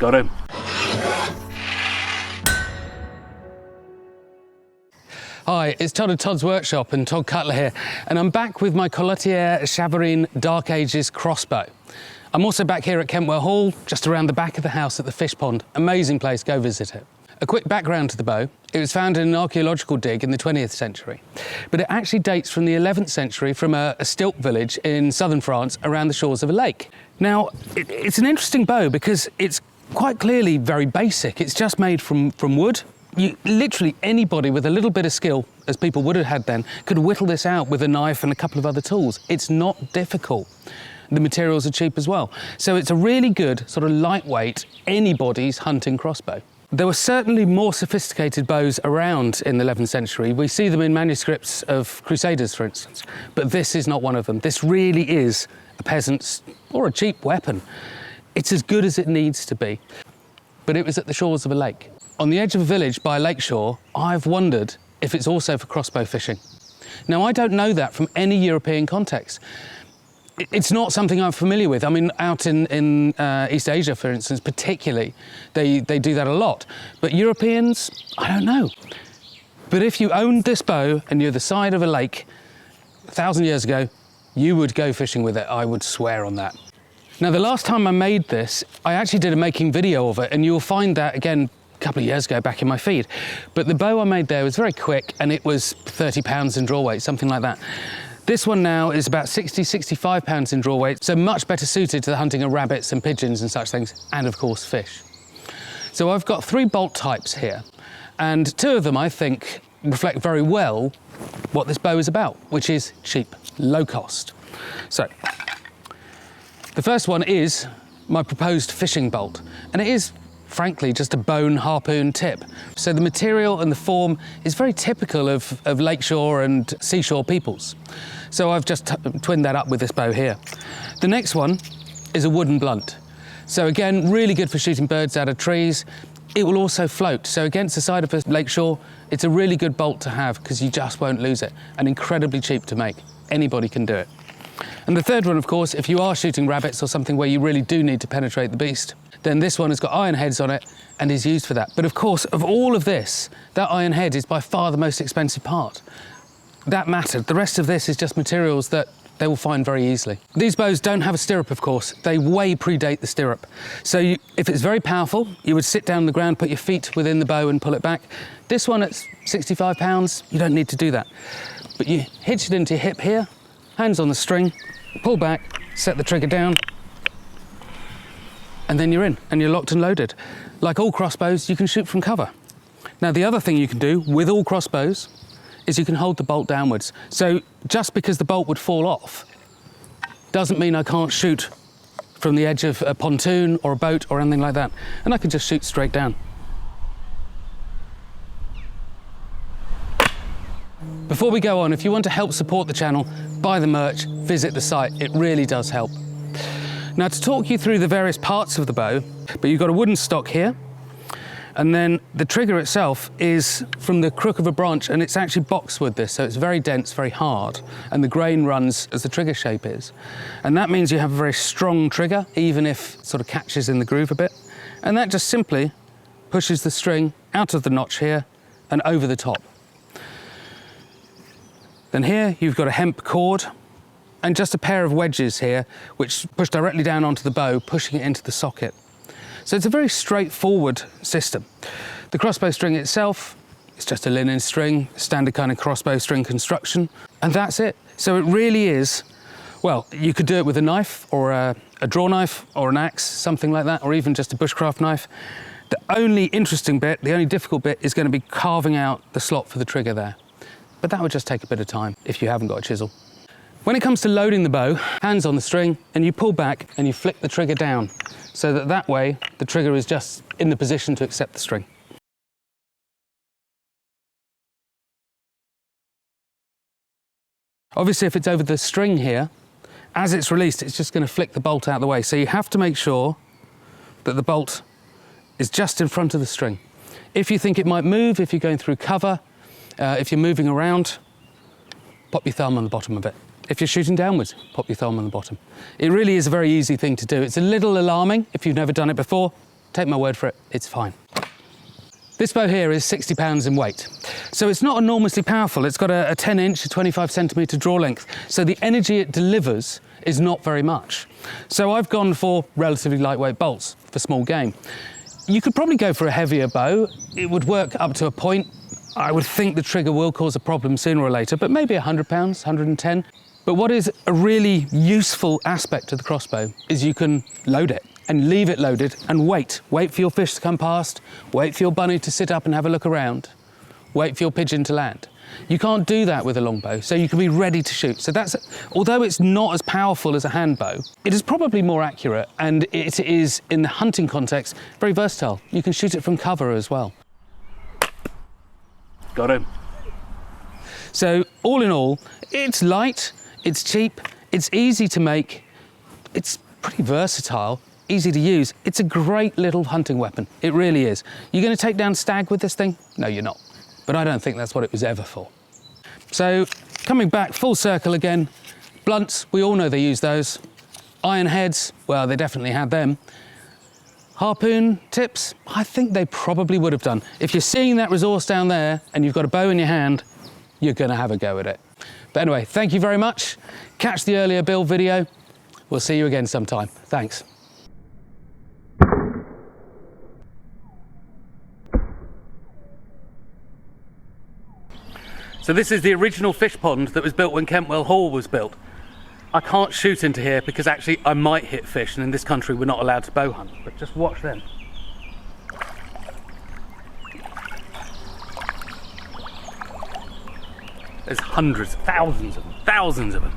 Got him. Hi, it's Todd at Todd's Workshop and Todd Cutler here, and I'm back with my Colletiere-a-Charvanes Dark Ages crossbow. I'm also back here at Kentwell Hall, just around the back of the house at the fish pond. Amazing place, go visit it. A quick background to the bow. It was found in an archaeological dig in the 20th century, but it actually dates from the 11th century from a stilt village in southern France around the shores of a lake. Now, it's an interesting bow because it's quite clearly very basic. It's just made from wood. Literally anybody with a little bit of skill, as people would have had then, could whittle this out with a knife and a couple of other tools. It's not difficult. The materials are cheap as well. So it's a really good, sort of lightweight, anybody's hunting crossbow. There were certainly more sophisticated bows around in the 11th century. We see them in manuscripts of crusaders, for instance, but this is not one of them. This really is a peasant's or a cheap weapon. It's as good as it needs to be. But it was at the shores of a lake. On the edge of a village by a lakeshore, I've wondered if it's also for crossbow fishing. Now, I don't know that from any European context. It's not something I'm familiar with. I mean, out in East Asia, for instance, particularly, they do that a lot. But Europeans, I don't know. But if you owned this bow and you're the side of a lake 1,000 years ago, you would go fishing with it. I would swear on that. Now, the last time I made this, I actually did a making video of it, and you'll find that, again, a couple of years ago back in my feed. But the bow I made there was very quick, and it was 30 pounds in draw weight, something like that. This one now is about 60, 65 pounds in draw weight, so much better suited to the hunting of rabbits and pigeons and such things, and of course fish. So I've got 3 bolt types here, and 2 of them I think reflect very well what this bow is about, which is cheap, low cost. So, the first one is my proposed fishing bolt, and it is frankly just a bone harpoon tip. So the material and the form is very typical of lakeshore and seashore peoples. So I've just twinned that up with this bow here. The next one is a wooden blunt. So again, really good for shooting birds out of trees. It will also float. So against the side of a lakeshore, it's a really good bolt to have because you just won't lose it, and incredibly cheap to make. Anybody can do it. And the third one, of course, if you are shooting rabbits or something where you really do need to penetrate the beast, then this one has got iron heads on it and is used for that. But of course, of all of this, that iron head is by far the most expensive part. That mattered. The rest of this is just materials that they will find very easily. These bows don't have a stirrup, of course. They way predate the stirrup. So if it's very powerful, you would sit down on the ground, put your feet within the bow and pull it back. This one at 65 pounds, you don't need to do that. But you hitch it into your hip here, hands on the string, pull back, set the trigger down, and then you're in, and you're locked and loaded. Like all crossbows, you can shoot from cover. Now, the other thing you can do with all crossbows is you can hold the bolt downwards. So just because the bolt would fall off doesn't mean I can't shoot from the edge of a pontoon or a boat or anything like that. And I can just shoot straight down. Before we go on, if you want to help support the channel, buy the merch, visit the site. It really does help. Now, to talk you through the various parts of the bow, but you've got a wooden stock here, and then the trigger itself is from the crook of a branch, and it's actually boxwood this, so it's very dense, very hard, and the grain runs as the trigger shape is. And that means you have a very strong trigger, even if it sort of catches in the groove a bit. And that just simply pushes the string out of the notch here and over the top. Then here you've got a hemp cord and just a pair of wedges here which push directly down onto the bow, pushing it into the socket. So it's a very straightforward system. The crossbow string itself is just a linen string, standard kind of crossbow string construction, and that's it. So it really is, well, you could do it with a knife or a draw knife or an axe, something like that, or even just a bushcraft knife. The only interesting bit, the only difficult bit is going to be carving out the slot for the trigger there. But that would just take a bit of time if you haven't got a chisel. When it comes to loading the bow, hands on the string, and you pull back and you flick the trigger down, so that way the trigger is just in the position to accept the string. Obviously, if it's over the string here, as it's released, it's just going to flick the bolt out of the way. So you have to make sure that the bolt is just in front of the string. If you think it might move, if you're going through cover, if you're moving around, pop your thumb on the bottom of it. If you're shooting downwards, pop your thumb on the bottom. It really is a very easy thing to do. It's a little alarming if you've never done it before, take my word for it, it's fine. This bow here is 60 pounds in weight. So it's not enormously powerful. It's got a 10 inch, a 25 centimetre draw length. So the energy it delivers is not very much. So I've gone for relatively lightweight bolts for small game. You could probably go for a heavier bow. It would work up to a point. I would think the trigger will cause a problem sooner or later, but maybe 100 pounds, 110. But what is a really useful aspect of the crossbow is you can load it and leave it loaded and wait. Wait for your fish to come past, wait for your bunny to sit up and have a look around, wait for your pigeon to land. You can't do that with a longbow, so you can be ready to shoot. So that's, although it's not as powerful as a hand bow, it is probably more accurate, and it is, in the hunting context, very versatile. You can shoot it from cover as well. Got him. So all in all, it's light, it's cheap, it's easy to make, it's pretty versatile, easy to use. It's a great little hunting weapon. It really is. You're going to take down stag with this thing? No, you're not. But I don't think that's what it was ever for. So coming back full circle again, blunts, we all know they use those. Iron heads, well, they definitely had them. Harpoon tips, I think they probably would have done. If you're seeing that resource down there and you've got a bow in your hand, you're going to have a go at it. But anyway, thank you very much. Catch the earlier build video. We'll see you again sometime. Thanks. So this is the original fish pond that was built when Kentwell Hall was built. I can't shoot into here because actually I might hit fish, and in this country we're not allowed to bow hunt, but just watch them. There's hundreds, thousands of them.